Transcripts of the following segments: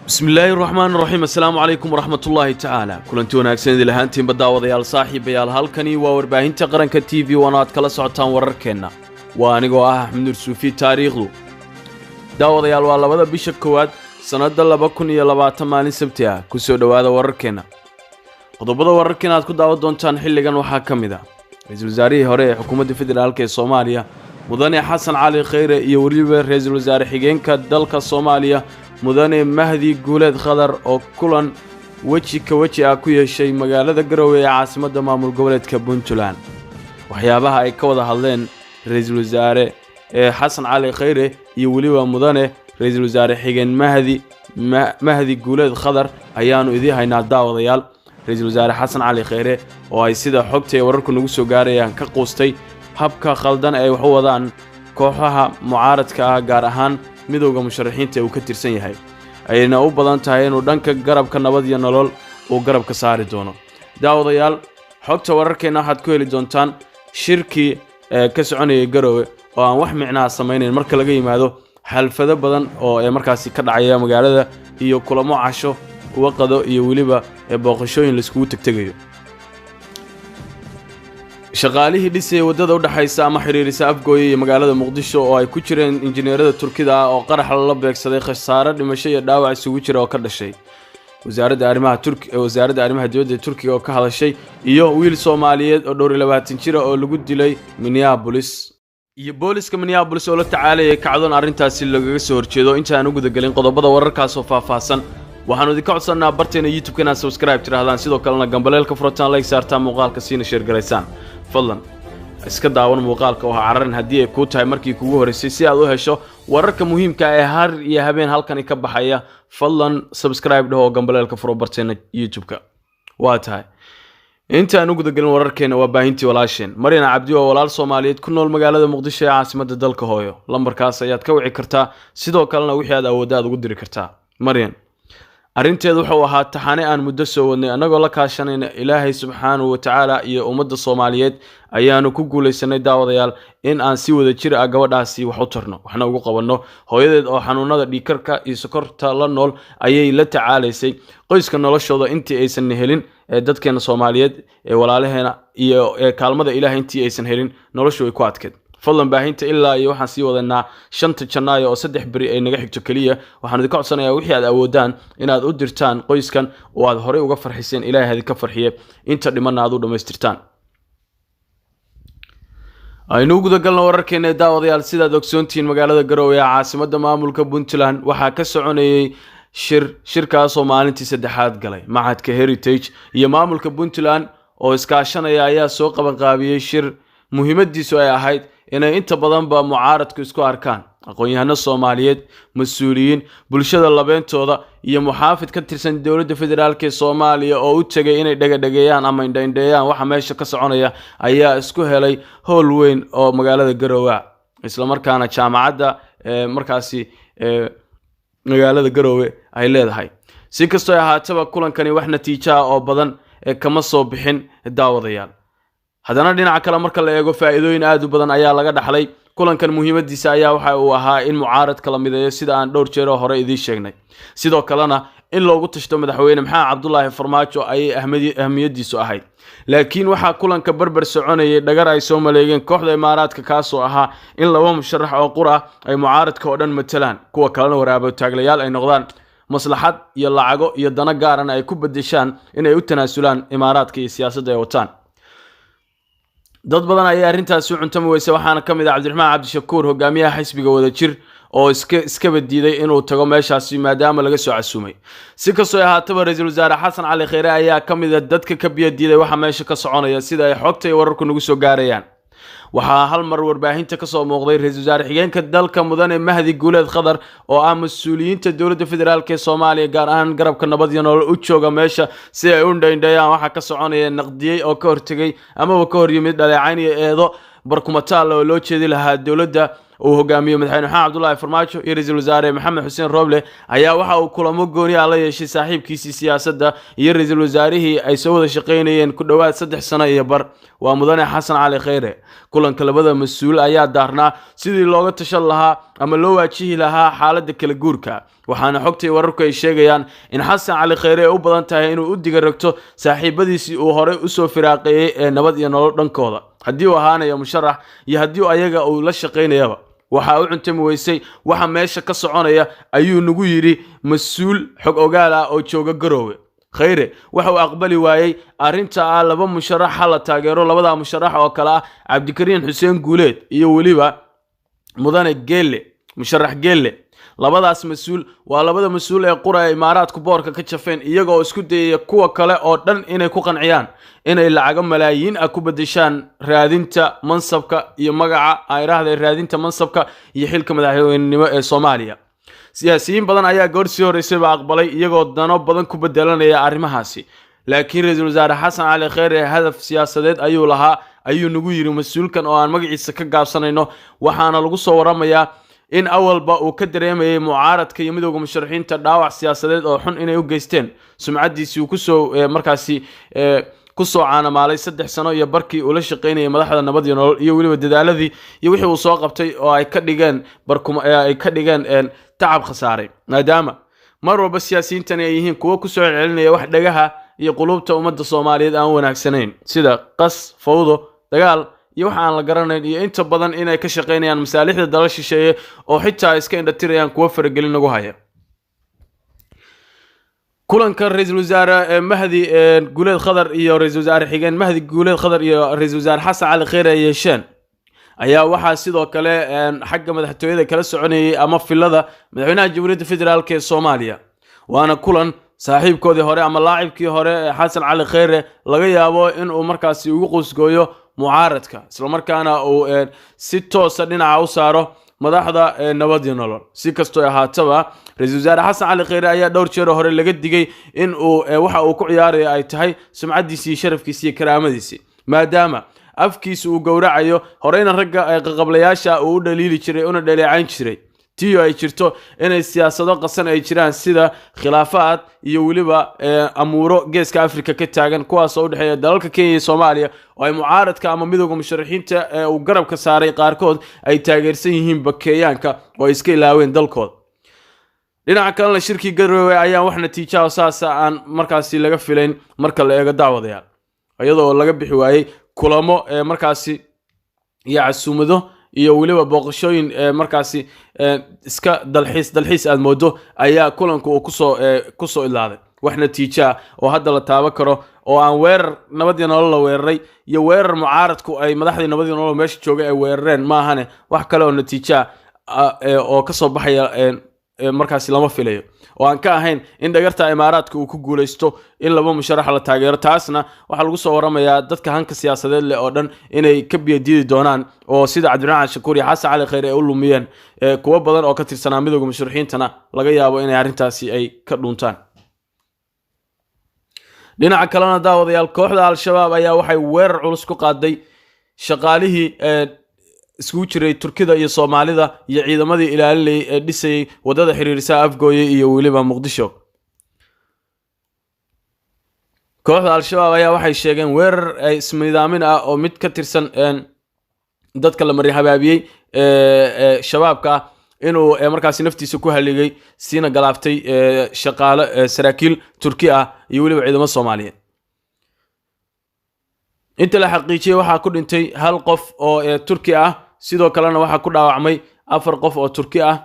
بسم الله الرحمن الرحيم. السلام عليكم ورحمة الله تعالى. كلنتي wanaagsan idil ahaantiin baddaawadayaal saaxiibayaal halkani waa warbaahinta qaranka TV wanaad kala socotaan wararkeena. Waa anigoo ah Axmed Nur Suufi taariikhdu. Daawadayaal waa labada bisha koowaad sanada 2020 maalin Sabti ah ku soo dhawaada wararkeena. Qodobada wararkeena aad ku daawan doontaan xilligan waxaa kamid ah Ra'iisul Wasaarihii hore ee Xukuumadda Federaalka ee Soomaaliya Mudane Xasan Cali Khayre iyo waliba Ra'iisul Wasaare xigeenka dalka Soomaaliya Mudane Mahdi Guuleed Khadar oo kulan waji ka waji ah ku yeeshay magaalada Garowe ee caasimadda maamul goboleedka Puntland. waxyaabaha ay ka wada hadleen Ra'iisul Wasaare Xasan Cali Khayre iyo waliba Mudane Ra'iisul Wasaare xigeen Mahdi Guuleed Khadar ayaanu idin haynaa daawadayaal. Ra'iisul Wasaare Xasan Cali Khayre oo ay sida xogta ee wararku nagu soo gaarayaan ka qoostay habka khaldan ay wax u wadaan kooxaha mucaaradka ah gaar ahaan midowga musharaxiinta uu ka tirsan yahay ayna u badan tahay inuu dhanka garabka nabad iyo nolol uu garabka saari doono. daawadayaal xogta wararkeena waxaad ku heli doontaan shirkii ka soconayay Garowe oo aan wax micnaa sameeyeen marka laga yimaado xalfado badan oo markaasi ka dhacaya magaalada iyo kulamo casho kuwa qado iyo waliba booqashooyin la isku tagtagayo. shaqaalihii dhisay wadada u dhaxaysa ama xiriirisa afgooy iyo magaalada Muqdisho oo ay ku jireen injineerada Turkida oo qarax la beegsaday khasaare dhimasho iyo dhaawac isugu jira oo ka dhashay. wasaaradda arrimaha dibadda Turkiga oo ka hadashay iyo wiil Soomaaliyeed oo dhowr 20 jir oo lagu dilay Minneapolis iyo booliska Minneapolis oo la tacaalay kacdoon arintaasi lagaga soo horjeedo. intaan ugu dagalin qodobada wararkaas oo faahfaahsan waxaanu idin ka codsanaa barteena YouTube-kana subscribe tirahdaan sidoo kalena gambaleelka furtaan like saartaan muuqaalka siina share gareysaan. fadlan iska daawan muuqaalka oo cararan haddii ay ku tahay markii kugu horeysay si aad u hesho wararka muhiimka ah ee har iyo habeen halkan ka baxaya. fadlan subscribe dhaho gambaleelka furo barteena YouTube-ka. waa tahay intaan ugu dagalin wararkeena waa baahintii walaasheen Mariana Cabdi oo walaal Soomaaliyeed ku nool magaalada Muqdisho ee caasimadda dalka hooyo. lambarkaas ayaad ka wici kartaa sidoo kalena wixii aad awoodaad ugu diri kartaa. Marian arinteedu wuxuu ahaa taxane aan muddo soo wadnay anagoo la kaashanayna Ilaahay subxaanahu wa ta'ala iyo ummadda Soomaaliyeed ayaanu ku guuleysanay daawadayaal in aan si wada jir ah gabadhaasi wax u tarno waxna ugu qabanno. hooyadeed oo xanuunada dhiigkarka iyo sokorta la nool ayay la tacaalaysay qoyska noloshooda intii aysan helin dadkeena Soomaaliyeed walaalaheena iyo kaalmada Ilaahay intii aysan helin noloshu way ku adkeed. fadlan baahinta ilaa iyo waxaan sii wadanaa 5 Janaayo oo 3 bari ay naga xigto kaliya. waxaan idin ka codsanayaa wixii aad awoodaan inaad u dirtaan qoyskan oo aad hore uga farxiseen Ilaahay idinka farxiye inta dhimanna aad u dhameystirtaan. aynu ugu dagalno wararkeena daawadayaal sidaad ogsoontiin magaalada Garowe ee caasimadda maamulka Puntland waxaa ka soconayay shirkaas oo maalintii saddexaad galay. Machadka Heritage iyo maamulka Puntland oo iskaashanaya ayaa soo qaban qaabiyay shir muhiimadiisu ay ahayd inay inta badan ba mucaaradku isku arkaan aqoon-yahano Soomaaliyeed mas'uuliyiin bulshada labeentooda iyo muxaafid ka tirsan dawladda federaalka ee Soomaaliya oo u tagay inay dhagadhageeyaan ama indhaindheeyaan waxa meesha ka soconaya ayaa isku helay howl weyn oo magaalada Garowe isla markaana jaamacadda markaasi magaalada Garowe ay leedahay. si kastoo ay ahaataba kulankani wax natiijo ah oo badan kama soo bixin daawadayaal. haddana dhinaca kale marka la eego faa'iidooyin aad u badan ayaa laga dhaxlay kulankan. muhiimadiisa ayaa waxa uu ahaa in mucaaradka la mideeyo sida aan dhowr jeer hore idin sheegnay sidoo kalena in loogu tashto madaxweyne Maxamed Cabdullaahi Farmaajo ay ahmiyadiisu ahayd. laakiin waxa kulanka barbar soconayay dhagar ay soo maleegeen kooxda Imaaraadka kaasoo ahaa in laba musharax oo qura ay mucaaradka oo dhan matalaan kuwa kalena waraabo taaglayaal ay noqdaan maslaxad iyo lacago iyo dana gaaran ay ku bedeshaan inay u tanaasulaan Imaaraadka iyo siyaasadda ay wataan. dad badan ayaa arintaasi u cuntama weysay waxaana kamid ah Cabdiraxmaan Cabdishakuur hogaamiyaha xisbiga Wadajir oo iska badiiday inuu tago meeshaasi maadaama laga soo casuumay. si kastoo ahaataba Ra'iisul Wasaare Xasan Cali Khayre ayaa kamid ah dadka ka biyadiiday waxa meesha ka soconaya sida ay xogta iyo wararku nagu soo gaarayaan. waxaa hal mar warbaahinta ka soo muuqday Ra'iisul Wasaare xigeenka dalka Mudane Mahdi Guuleed Khadar oo ah mas'uuliyiinta dawladda federaalka ee Soomaaliya gaar ahaan garabka nabad iyo nolol u jooga meesha si ay u indhaindheeyaan waxa ka soconaya naqdiyay oo ka hortagay ama ka hor yimid dhaleecayn iyo eedo barkumataal oo loo jeedi lahaa dowladda uu hogaamiyo madaxweyne maxamed cabdullaahi farmaajo iyo ra'iisul wasaare maxamed xuseen rooble ayaa waxa uu kulamo gooni ah la yeeshay saaxiibkiisii siyaasadda iyo ra'iisul wasaarihii ay soo wada shaqaynayeen ku dhowaad 3 sano iyo bar waa mudane xasan cali kheyre kulanka labada mas'uul ayaa daarnaa sidii looga tashan lahaa ama loo waajihi lahaa xaaladda kala guurka waxaana xogtay wararku ay sheegayaan in xasan cali kheyre u badan tahay inuu u diga ragto saaxiibadiisii uu hore u soo firaaqeeyay ee nabad iyo nolol dhankooda haddii uu ahaanayo musharax iyo haddii ayaga uu la shaqaynayaba waxa uu cuntami weysay waxa meesha ka soconaya ayuu nagu yiri mas'uul xog ogaal ah oo jooga Garowe kheyre waxa uu aqbali waayay arinta laba musharax la taageero labada musharax oo kala ah Cabdikariin Xuseen Guuleed iyo waliba mudane Geelle musharax Geelle labadaas mas'uul waa labada mas'uul ee qura Imaaraadku boorka ka jafeen iyaga oo isku dayay kuwa kale oo dhan inay ku qanciyaan inay lacag malaayiin ku bedeshaan raadinta mansabka iyo magaca ay raahday raadinta mansabka iyo xilka madaxweynenimo ee Soomaaliya siyaasiyiin badan ayaa goorsi horeysay aqbalay iyagoo dano badan ku bedelanaya arrimahaasi laakiin ra'iisul wasaare xasan cali kheyre hadaf siyaasadeed ayuu lahaa ayuu nagu yiri mas'uulkan oo aan magaciisa ka gaabsanayno waxaana lagu soo waramayaa in awalba uu ka dareemayay mucaaradka iyo midowga musharaxiinta dhaawac siyaasadeed oo xun inay u geysteen sumcadiisii ku soo markaasi ku soo caanamaalay 3 sano iyo barkii uu la shaqeynayay madaxda nabad iyo nolol iyo waliba dadaaladii iyo wixii uu soo qabtay oo ay ka dhigeen tacab khasaaray maadaama mar walba siyaasiyiintan ay yihiin kuwa ku soo celinaya wax dhagaha iyo qulubta ummadda Soomaaliyeed aan wanaagsanayn sida qas fawdo dagaal iyo waxa aan la garanayn iyo inta badan inay ka shaqeynayaan masaalixda dalal shisheeye oo xitaa iska indhatirayaan kuwa faragelin nagu haya kulanka ra'iisul wasaare Mahdi Guuleed Khadar iyo ra'iisul wasaare xigeen Mahdi Guuleed Khadar iyo ra'iisul wasaare Xasan Cali Kheyre yeesheen ayaa waxa sidoo kale xagga madaxtooyada kala soconayay ama filada madaxweynaha Jamhuuriyadda Federaalka ee Soomaaliya waana kulan saaxiibkoodii hore ama laacibkii hore Xasan Cali Kheyre laga yaabo in uu markaasi ugu qosgooyo mucaaradka isla markaana uu si toos ah dhinaca u saaro madaxda nabad iyo nolol si kastoo ahaataba ra'iisul wasaare xasan cali kheyre ayaa dhowr jeer hore laga digay in uu waxa uu ku ciyaarayo ay tahay sumcadiisii sharafkiisii iyo karaamadiisii maadaama afkiisu uu gowracayo horeyna ragga qablayaasha uu u dhaliili jiray una dhaleecayn jiray tiyo ay jirto inay siyaasado qasan ay jiraan sida khilaafaad iyo waliba amuuro geeska Afrika ka taagan kuwaas oo u dhaxeeya dalalka Kenya iyo Soomaaliya oo ay mucaaradka ama midowga musharaxiinta uu garabka saaray qaarkood ay taageersan yihiin bakeeyaanka oo iska ilaaween dalkooda dhinaca kale shirkii Garowe ayaa wax natiijo asaas aan markaasi laga filayn marka la eego daawadayaal iyadoo laga bixi waayay kulamo markaasi iyo casuumado iyo waliba booqashooyin markaasi iska dalxiis aad moodo ayaa kulanku uu ku soo ilaaday wax natiijo oo hadda la taaba karo oo aan weerar nabad iyo nolol la weeraray iyo weerar mucaaradku ay madaxdii nabad iyo nolol meesha joogay ay weerareen ma ahane wax kale oo natiijo oo ka soo baxaya markaasi lama filayo oo aan ka ahayn in dhagarta Imaaraadka uu ku guuleysto in laba musharax la taageero taasna waxa lagu soo waramayaa dadka hanka siyaasadeed leh oo dhan inay ka biyadiidi doonaan oo sida Cabdiraxmaan Shakuur iyo Xasan Cali Kheyre ay u lumiyeen kuwa badan oo ka tirsanaa midowga musharaxiintana laga yaabo inay arintaasi ay ka dhuntaan dhinaca kalena daawadayaal kooxda Al-Shabaab ayaa waxay weerar culus ku qaaday shaqaalihii isku jiray Turkida iyo Soomaalida iyo ciidamadii ilaalinayay ee dhisay wadada xiriirisa Afgooye iyo waliba Muqdisho kooxda Al-Shabaab ayaa waxay sheegeen weerar ismiidaamin ah oo mid ka tirsan dadka la marin habaabiyay shabaabka inuu markaasi naftiisa ku haligay siina galaaftay shaqaale saraakiil Turki ah iyo waliba ciidamada Soomaaliyeed inta la xaqiijiyay waxa ku dhintay hal qof oo Turki ah sidoo kalena waxa ku dhaawacmay 4 qof oo Turki ah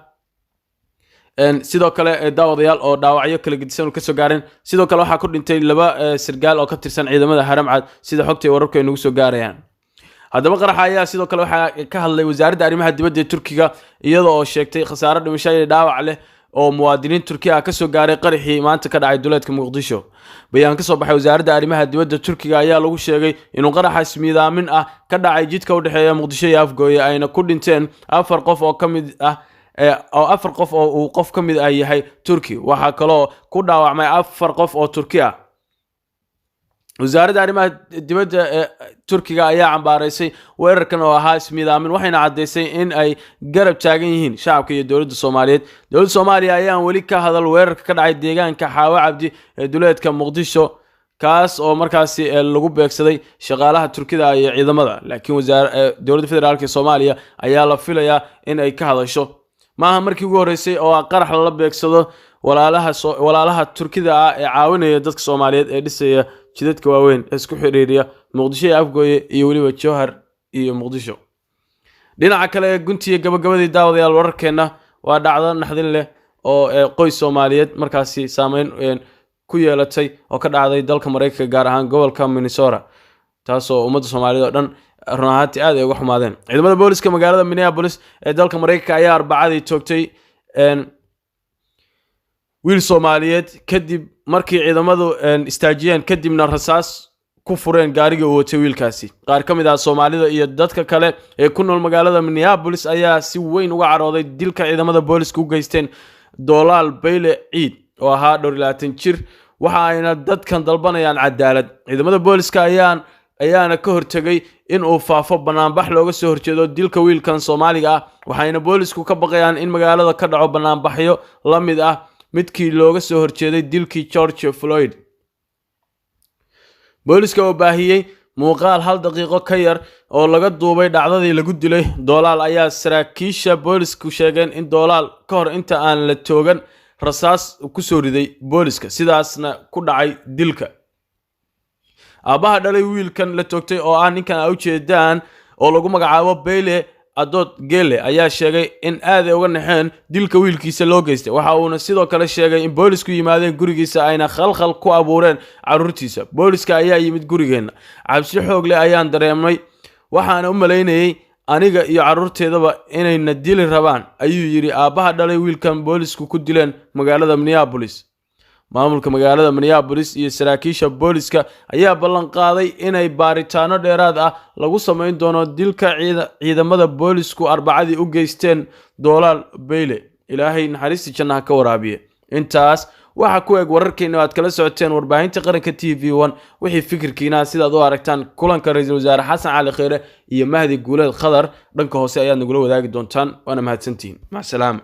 sidoo kale daawadayaal oo dhaawacyo kala gedisan ka soo gaareen sidoo kale waxa ku dhintay 2 sargaal oo ka tirsan ciidamada Haramcad sida xogtay wararka ay nagu soo gaarayaan haddaba qaraxa ayaa sidoo kale waxa ka hadlay wasaaradda arrimaha dibadda ee Turkiga iyadoo oo sheegtay khasaare dhimasho iyo dhaawac leh oo muwaadiniin Turki ah ka soo gaaray qaraxii maanta ka dhacay duleedka Muqdisho bayaan ka soo baxay wasaaradda arrimaha dibadda Turkiga ayaa lagu sheegay inuu qarax ismiidaamin ah ka dhacay jidka u dhaxeeya Muqdisho iyo Afgooye ayna ku dhinteen 4 qof oo kamid ah oo 4 qof oo uu qof kamid ah yahay Turki waxa kale oo ku dhaawacmay 4 qof oo Turki ah wasaaradda arrimaha dibadda ee Turkiga ayaa cambaaraysay weerarkan oo ahaa ismiidaamin waxayna cadeysay in ay garab taagan yihiin shacabka iyo dowladda Soomaaliyeed. Dowladda Soomaaliya ayaa wali ka hadal weerarka ka dhacay deegaanka Xaawo Cabdi ee duleedka Muqdisho kaas oo markaasi lagu beegsaday shaqaalaha Turkida iyo ciidamada, laakiin dowladda federaalka Soomaaliya ayaa la filayaa in ay ka hadasho. maaha markii ugu horeysay oo qarax la beegsado walaalaha Turkida ah ee caawinaya dadka Soomaaliyeed ee dhisaya jidadka waaweyn ee isku xiriiriya Muqdisho iyo Afgooye iyo waliba Jowhar iyo Muqdisho. dhinaca kale guntiga gabagabadii daawadayaal wararkeena waa dhacdo naxdin leh oo qoys Soomaaliyeed markaasi saameyn ku yeelatay oo ka dhacday dalka Mareykanka gaar ahaan gobolka Minnesota, taasoo ummadda Soomaaliyeed oo dhan run ahaantii aad ay uga xumaadeen. ciidamada booliska magaalada Minneapolis ee dalka Mareykanka ayaa Arbacadii toogtay wiil Soomaaliyeed kadib markii ciidamadu istaajiyeen kadibna rasaas ku fureen gaariga uu watay wiilkaasi. qaar ka mid ah Soomaalida iyo dadka kale ee ku nool magaalada Minneapolis ayaa si weyn uga carooday dilka ciidamada booliska u geysteen Dolaal Bayle Ciid oo ahaa 24 jir, waxa ayna dadkan dalbanayaan cadaalad. ciidamada booliska ayaana ka hortagay in uu faafo banaanbax looga soo horjeedo dilka wiilkan Soomaaliga ah, waxayna boolisku ka baqayaan in magaalada ka dhaco banaanbaxyo la mid ah midkii looga soo horjeeday dilkii George Floyd. booliska oo baahiyay muuqaal 1 daqiiqo ka yar oo laga duubay dhacdadii lagu dilay Dolaal ayaa saraakiisha boolisku sheegeen in Dolaal ka hor inta aan la toogan rasaas ku soo riday booliska, sidaasna ku dhacay dilka. aabaha dhalay wiilkan la toogtay oo ah ninkan ay u jeedaan oo lagu magacaabo Bayle Adood Gele ayaa sheegay in aad ay uga naxeen dilka wiilkiisa loo geystay. waxa uuna sidoo kale sheegay in boolisku yimaadeen gurigiisa ayna khalkhal ku abuureen carruurtiisa. booliska ayaa yimid gurigeena, cabsi xoog leh ayaan dareemay, waxaana u maleynayay aniga iyo carruurteedaba inayna dili rabaan, ayuu yiri aabaha dhalay wiilkan boolisku ku dileen magaalada Minneapolis. maamulka magaalada Minneapolis iyo saraakiisha booliska ayaa ballan qaaday inay baaritaano dheeraad ah lagu sameyn doono dilka ciidamada boolisku Arbacadii u geysteen Dolaal Bayle. Ilaahay naxariista jannaha ka waraabiye. intaas waxa ku eeg wararkeena aad kala socoteen warbaahinta qaranka TV1. wixii fikirkiina sidaad u aragtaan kulanka ra'iisul wasaare Xasan Cali Kheyre iyo Mahdi Guuleed Khadar dhanka hoose ayaad nagula wadaagi doontaan. waana mahadsantiin. mac salaam.